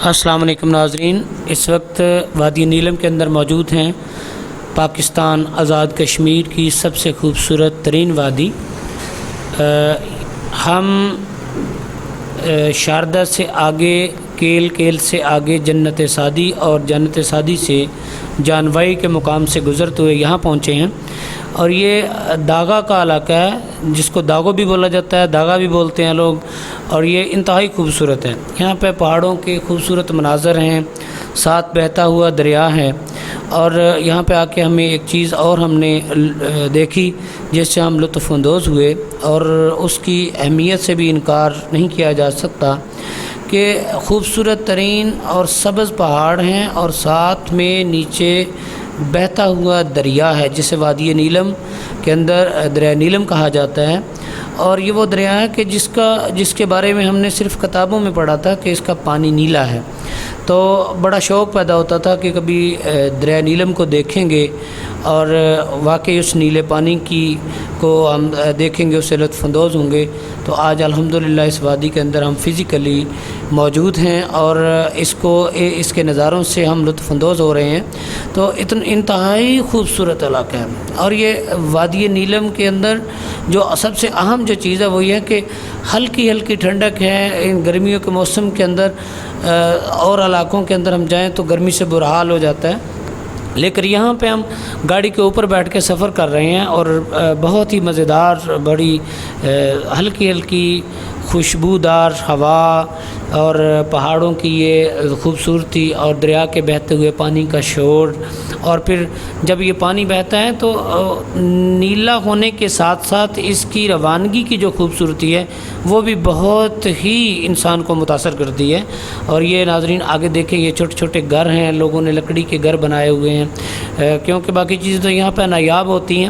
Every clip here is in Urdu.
السلام علیکم ناظرین، اس وقت وادی نیلم کے اندر موجود ہیں پاکستان آزاد کشمیر کی سب سے خوبصورت ترین وادی۔ ہم شاردہ سے آگے، کیل سے آگے جنت سعدی اور جنت سعدی سے جانوائی کے مقام سے گزرتے ہوئے یہاں پہنچے ہیں، اور یہ داغا کا علاقہ ہے جس کو داغو بھی بولا جاتا ہے، داغا بھی بولتے ہیں لوگ، اور یہ انتہائی خوبصورت ہے۔ یہاں پہ پہاڑوں کے خوبصورت مناظر ہیں، ساتھ بہتا ہوا دریا ہے، اور یہاں پہ آ کے ہمیں ایک چیز اور ہم نے دیکھی جس سے ہم لطف اندوز ہوئے، اور اس کی اہمیت سے بھی انکار نہیں کیا جا سکتا کہ خوبصورت ترین اور سبز پہاڑ ہیں، اور ساتھ میں نیچے بہتا ہوا دریا ہے جسے وادی نیلم کے اندر دریا نیلم کہا جاتا ہے۔ اور یہ وہ دریا ہے کہ جس کے بارے میں ہم نے صرف کتابوں میں پڑھا تھا کہ اس کا پانی نیلا ہے، تو بڑا شوق پیدا ہوتا تھا کہ کبھی دریا نیلم کو دیکھیں گے، اور واقعی اس نیلے پانی کو ہم دیکھیں گے، اس سے لطف اندوز ہوں گے۔ تو آج الحمدللہ اس وادی کے اندر ہم فزیکلی موجود ہیں، اور اس کے نظاروں سے ہم لطف اندوز ہو رہے ہیں۔ تو انتہائی خوبصورت علاقہ ہے، اور یہ وادی نیلم کے اندر جو سب سے اہم جو چیز ہے وہ یہ ہے کہ ہلکی ٹھنڈک ہے۔ ان گرمیوں کے موسم کے اندر اور علاقوں کے اندر ہم جائیں تو گرمی سے برا حال ہو جاتا ہے، لیکن یہاں پہ ہم گاڑی کے اوپر بیٹھ کے سفر کر رہے ہیں، اور بہت ہی مزیدار، بڑی ہلکی خوشبودار ہوا، اور پہاڑوں کی یہ خوبصورتی، اور دریا کے بہتے ہوئے پانی کا شور، اور پھر جب یہ پانی بہتا ہے تو نیلا ہونے کے ساتھ ساتھ اس کی روانگی کی جو خوبصورتی ہے وہ بھی بہت ہی انسان کو متاثر کرتی ہے۔ اور یہ ناظرین آگے دیکھیں، یہ چھوٹے چھوٹے گھر ہیں، لوگوں نے لکڑی کے گھر بنائے ہوئے ہیں، کیونکہ باقی چیزیں تو یہاں پہ نایاب ہوتی ہیں۔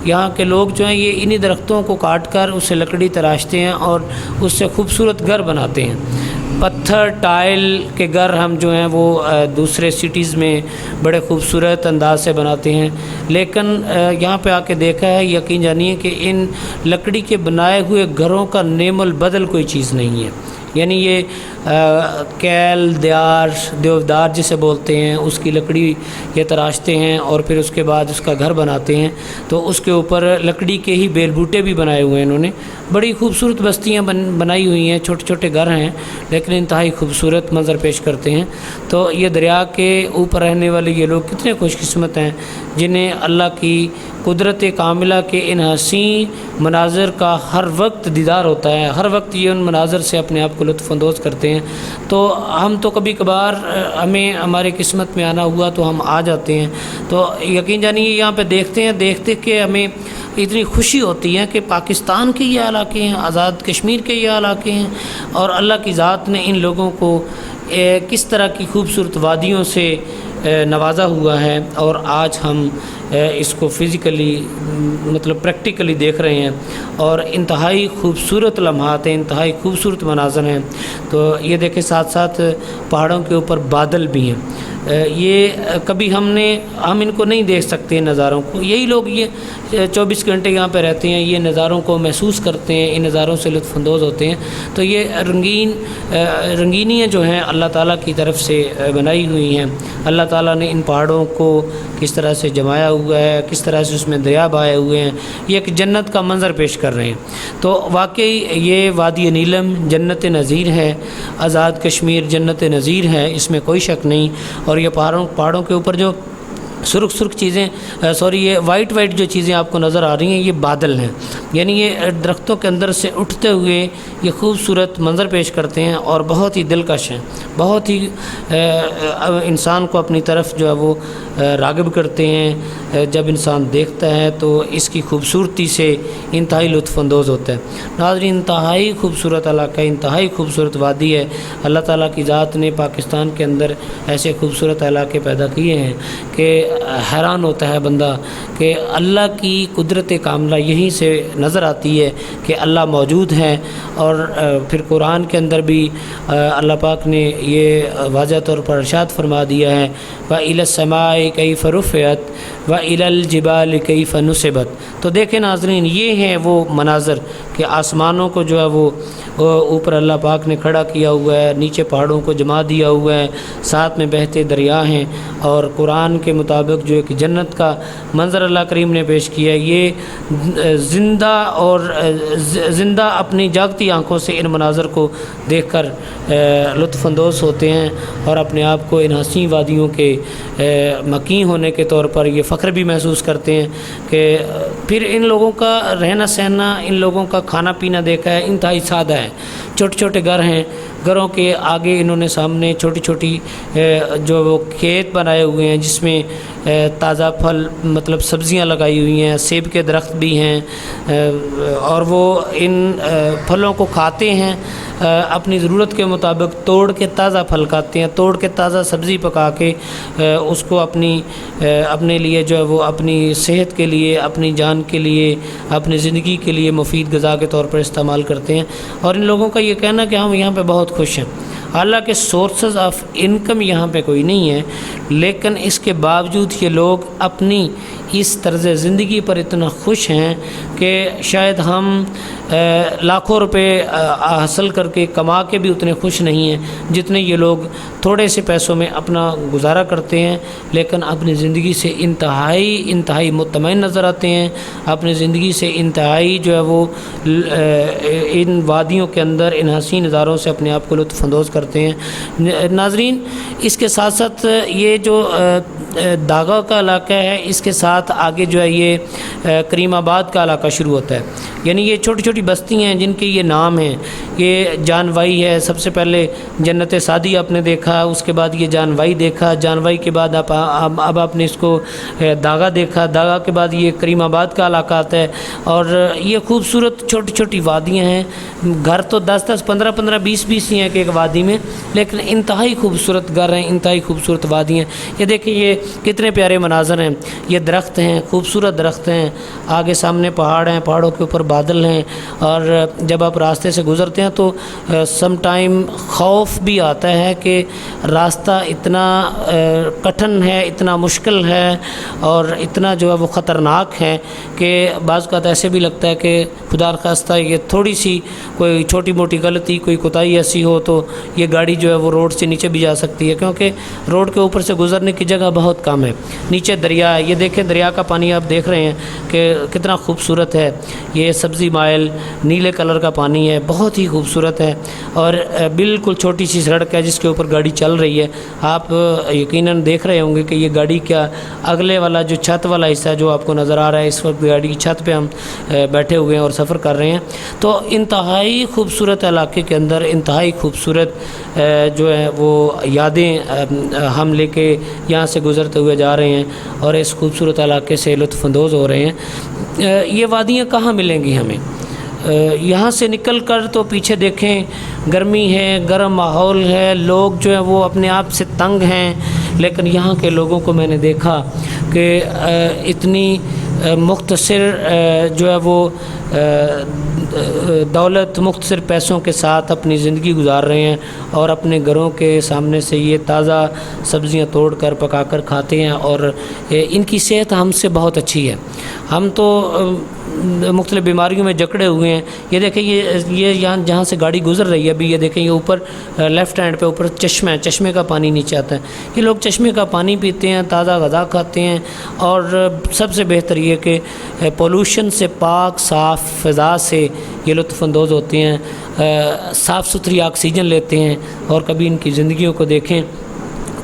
یہاں کے لوگ جو ہیں یہ انہی درختوں کو کاٹ کر اسے لکڑی تراشتے ہیں اور اس سے خوبصورت گھر بناتے ہیں۔ پتھر ٹائل کے گھر ہم جو ہیں وہ دوسرے سٹیز میں بڑے خوبصورت انداز سے بناتے ہیں، لیکن یہاں پہ آ کے دیکھا ہے، یقین جانیے کہ ان لکڑی کے بنائے ہوئے گھروں کا نعم البدل کوئی چیز نہیں ہے۔ یعنی یہ کیل دیودار جسے بولتے ہیں، اس کی لکڑی یہ تراشتے ہیں، اور پھر اس کے بعد اس کا گھر بناتے ہیں، تو اس کے اوپر لکڑی کے ہی بیل بوٹے بھی بنائے ہوئے ہیں انہوں نے۔ بڑی خوبصورت بستیاں بنائی ہوئی ہیں، چھوٹے چھوٹے گھر ہیں، لیکن انتہائی خوبصورت منظر پیش کرتے ہیں۔ تو یہ دریا کے اوپر رہنے والے یہ لوگ کتنے خوش قسمت ہیں جنہیں اللہ کی قدرت کاملہ کے ان حسین مناظر کا ہر وقت دیدار ہوتا ہے، ہر وقت یہ ان مناظر سے اپنے آپ کو لطف اندوز کرتے ہیں۔ تو ہم تو کبھی کبھار ہمیں ہمارے قسمت میں آنا ہوا تو ہم آ جاتے ہیں، تو یقین جانیے یہاں پہ دیکھتے کہ ہمیں اتنی خوشی ہوتی ہے کہ پاکستان کے یہ علاقے ہیں، آزاد کشمیر کے یہ علاقے ہیں، اور اللہ کی ذات نے ان لوگوں کو کس طرح کی خوبصورت وادیوں سے نوازا ہوا ہے، اور آج ہم اس کو فزیکلی پریکٹیکلی دیکھ رہے ہیں، اور انتہائی خوبصورت لمحات ہیں، انتہائی خوبصورت مناظر ہیں۔ تو یہ دیکھیں، ساتھ ساتھ پہاڑوں کے اوپر بادل بھی ہیں۔ یہ کبھی ہم ان کو نہیں دیکھ سکتے، ان نظاروں کو۔ یہی لوگ یہ 24 گھنٹے یہاں پہ رہتے ہیں، یہ نظاروں کو محسوس کرتے ہیں، ان نظاروں سے لطف اندوز ہوتے ہیں۔ تو یہ رنگینیاں جو ہیں اللہ تعالیٰ کی طرف سے بنائی ہوئی ہیں۔ اللہ تعالیٰ نے ان پہاڑوں کو کس طرح سے جمایا ہوا ہے، کس طرح سے اس میں دریا بہائے ہوئے ہیں، یہ ایک جنت کا منظر پیش کر رہے ہیں۔ تو واقعی یہ وادی نیلم جنت نظیر ہے، آزاد کشمیر جنت نظیر ہے، اس میں کوئی شک نہیں۔ اور یہ پہاڑوں کے اوپر جو سرخ چیزیں یہ وائٹ جو چیزیں آپ کو نظر آ رہی ہیں، یہ بادل ہیں۔ یعنی یہ درختوں کے اندر سے اٹھتے ہوئے یہ خوبصورت منظر پیش کرتے ہیں، اور بہت ہی دلکش ہیں، بہت ہی انسان کو اپنی طرف جو ہے وہ راغب کرتے ہیں۔ جب انسان دیکھتا ہے تو اس کی خوبصورتی سے انتہائی لطف اندوز ہوتا ہے۔ ناظرین، انتہائی خوبصورت علاقہ، انتہائی خوبصورت وادی ہے۔ اللہ تعالیٰ کی ذات نے پاکستان کے اندر ایسے خوبصورت علاقے پیدا کیے ہیں کہ حیران ہوتا ہے بندہ کہ اللہ کی قدرت کاملہ یہیں سے نظر آتی ہے کہ اللہ موجود ہے۔ اور پھر قرآن کے اندر بھی اللہ پاک نے یہ واضح طور پر ارشاد فرما دیا ہے، وَإِلَى السَّمَاءِ كَيْفَ رُفِعَتْ وَإِلَى الْجِبَالِ كَيْفَ نُصِبَتْ۔ تو دیکھیں ناظرین، یہ ہیں وہ مناظر کہ آسمانوں کو جو ہے وہ اوپر اللہ پاک نے کھڑا کیا ہوا ہے، نیچے پہاڑوں کو جما دیا ہوا ہے، ساتھ میں بہتے دریا ہیں، اور قرآن کے مطابق جو ہے کہ جنت کا منظر اللہ کریم نے پیش کیا ہے۔ یہ زندہ اپنی جاگتی آنکھوں سے ان مناظر کو دیکھ کر لطف اندوز ہوتے ہیں، اور اپنے آپ کو ان حسین وادیوں کے مکین ہونے کے طور پر یہ فخر بھی محسوس کرتے ہیں کہ پھر ان لوگوں کا رہنا سہنا، ان لوگوں کا کھانا پینا دیکھا ہے، انتہائی سادہ ہے۔ چھوٹے چھوٹے گھر ہیں، گھروں کے آگے انہوں نے سامنے چھوٹی چھوٹی جو وہ کھیت بنائے ہوئے ہیں جس میں تازہ پھل مطلب سبزیاں لگائی ہوئی ہیں، سیب کے درخت بھی ہیں، اور وہ ان پھلوں کو کھاتے ہیں، اپنی ضرورت کے مطابق توڑ کے تازہ پھل کھاتے ہیں، توڑ کے تازہ سبزی پکا کے اس کو اپنے لیے جو ہے وہ اپنی صحت کے لیے، اپنی جان کے لیے، اپنی زندگی کے لیے مفید غذا کے طور پر استعمال کرتے ہیں۔ اور ان لوگوں کا یہ کہنا کہ ہم یہاں پہ بہت خوش ہیں، حالانکہ سورسز آف انکم یہاں پہ کوئی نہیں ہے، لیکن اس کے باوجود یہ لوگ اپنی اس طرز زندگی پر اتنا خوش ہیں کہ شاید ہم لاکھوں روپے حاصل کر کے کما کے بھی اتنے خوش نہیں ہیں جتنے یہ لوگ تھوڑے سے پیسوں میں اپنا گزارا کرتے ہیں، لیکن اپنی زندگی سے انتہائی مطمئن نظر آتے ہیں، اپنی زندگی سے انتہائی جو ہے وہ ان وادیوں کے اندر ان حسین نظاروں سے اپنے آپ کو لطف اندوز کرتے ہیں۔ ناظرین، اس کے ساتھ ساتھ یہ جو داغا کا علاقہ ہے، اس کے ساتھ آگے جو ہے یہ کریم آباد کا علاقہ شروع ہوتا ہے، یعنی یہ چھوٹی چھوٹی بستی ہیں جن کے یہ نام ہیں۔ یہ جانوائی ہے، سب سے پہلے جنت سعدی آپ نے دیکھا، اس کے بعد یہ جانوائی دیکھا، جانوائی کے بعد اب آپ نے اس کو داغا دیکھا، داغا کے بعد یہ کریم آباد کا علاقہ آتا ہے، اور یہ خوبصورت چھوٹی چھوٹی وادیاں ہیں۔ گھر تو 10 15 15 20 ہی ہیں کہ ایک وادی میں، لیکن انتہائی خوبصورت گھر ہیں، انتہائی خوبصورت وادیاں ہیں۔ یہ دیکھیں یہ کتنے پیارے مناظر ہیں، یہ درخت ہیں، خوبصورت درخت ہیں، آگے سامنے پہاڑ ہیں، پہاڑوں کے اوپر بادل ہیں، اور جب آپ راستے سے گزرتے ہیں تو سم ٹائم خوف بھی آتا ہے کہ راستہ اتنا کٹھن ہے، اتنا مشکل ہے، اور اتنا جو ہے وہ خطرناک ہے کہ بعض اوقات ایسے بھی لگتا ہے کہ خدا نخواستہ یہ تھوڑی سی کوئی چھوٹی موٹی غلطی، کوئی کوتاہی ایسی ہو تو یہ گاڑی جو ہے وہ روڈ سے نیچے بھی جا سکتی ہے، کیونکہ روڈ کے اوپر سے گزرنے کی جگہ بہت کم ہے۔ نیچے دریا ہے، یہ دیکھیں دریا کا پانی آپ دیکھ رہے ہیں کہ کتنا خوبصورت ہے، یہ سبزی مائل نیلے کلر کا پانی ہے، بہت ہی خوبصورت ہے، اور بالکل چھوٹی سی سڑک ہے جس کے اوپر گاڑی چل رہی ہے۔ آپ یقیناً دیکھ رہے ہوں گے کہ یہ گاڑی کیا اگلے والا جو چھت والا حصہ جو آپ کو نظر آ رہا ہے، اس وقت گاڑی کی چھت پہ ہم بیٹھے ہوئے ہیں اور سفر کر رہے ہیں۔ تو انتہائی خوبصورت علاقے کے اندر انتہائی خوبصورت جو ہے وہ یادیں ہم لے کے یہاں سے گزرتے ہوئے جا رہے ہیں، اور اس خوبصورت علاقے سے لطف اندوز ہو رہے ہیں۔ یہ وادیاں کہاں ملیں گی ہمیں؟ یہاں سے نکل کر تو پیچھے دیکھیں، گرمی ہے، گرم ماحول ہے، لوگ جو ہیں وہ اپنے آپ سے تنگ ہیں، لیکن یہاں کے لوگوں کو میں نے دیکھا کہ اتنی مختصر جو ہے وہ دولت، مختصر پیسوں کے ساتھ اپنی زندگی گزار رہے ہیں، اور اپنے گھروں کے سامنے سے یہ تازہ سبزیاں توڑ کر پکا کر کھاتے ہیں، اور ان کی صحت ہم سے بہت اچھی ہے۔ ہم تو مختلف بیماریوں میں جکڑے ہوئے ہیں۔ یہ دیکھیں یہ یہاں جہاں سے گاڑی گزر رہی ہے ابھی، یہ دیکھیں یہ اوپر لیفٹ ہینڈ پہ اوپر چشمہ ہے، چشمے کا پانی نیچے آتا ہے۔ یہ لوگ چشمے کا پانی پیتے ہیں، تازہ غذا کھاتے ہیں، اور سب سے بہتر یہ کہ پولوشن سے پاک صاف فضا سے یہ لطف اندوز ہوتے ہیں، صاف ستھری آکسیجن لیتے ہیں، اور کبھی ان کی زندگیوں کو دیکھیں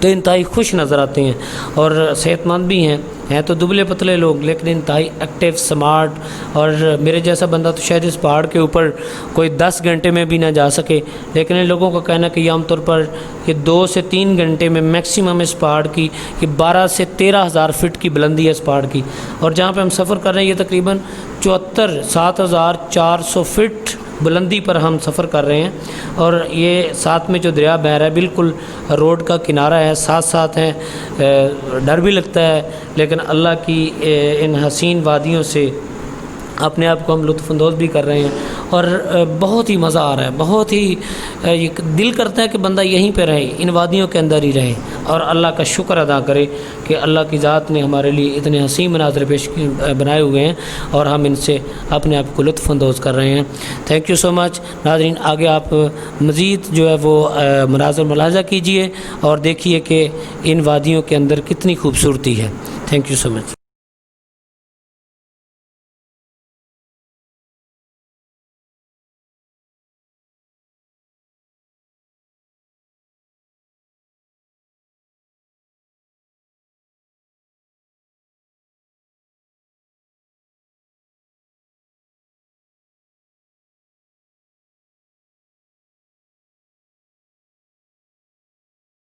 تو انتہائی خوش نظر آتے ہیں، اور صحت مند بھی ہیں تو دبلے پتلے لوگ، لیکن انتہائی ایکٹیو، سمارٹ۔ اور میرے جیسا بندہ تو شاید اس پہاڑ کے اوپر کوئی 10 گھنٹے میں بھی نہ جا سکے، لیکن ان لوگوں کا کہنا کہ یہ عام طور پر یہ 2 سے 3 گھنٹے میں میکسیمم اس پہاڑ کی یہ 12 سے 13 ہزار فٹ کی بلندی ہے اس پہاڑ کی، اور جہاں پہ ہم سفر کر رہے ہیں یہ تقریباً 74,400 فٹ بلندی پر ہم سفر کر رہے ہیں، اور یہ ساتھ میں جو دریا بہہ رہا ہے بالکل روڈ کا کنارہ ہے، ساتھ ساتھ ہیں، ڈر بھی لگتا ہے، لیکن اللہ کی ان حسین وادیوں سے اپنے آپ کو ہم لطف اندوز بھی کر رہے ہیں، اور بہت ہی مزہ آ رہا ہے، بہت ہی دل کرتا ہے کہ بندہ یہیں پہ رہے، ان وادیوں کے اندر ہی رہے، اور اللہ کا شکر ادا کرے کہ اللہ کی ذات نے ہمارے لیے اتنے حسین مناظر بنائے ہوئے ہیں، اور ہم ان سے اپنے آپ کو لطف اندوز کر رہے ہیں۔ تھینک یو سو مچ ناظرین، آگے آپ مزید جو ہے وہ مناظر ملاحظہ کیجئے اور دیکھیے کہ ان وادیوں کے اندر کتنی خوبصورتی ہے۔ Thank you so much.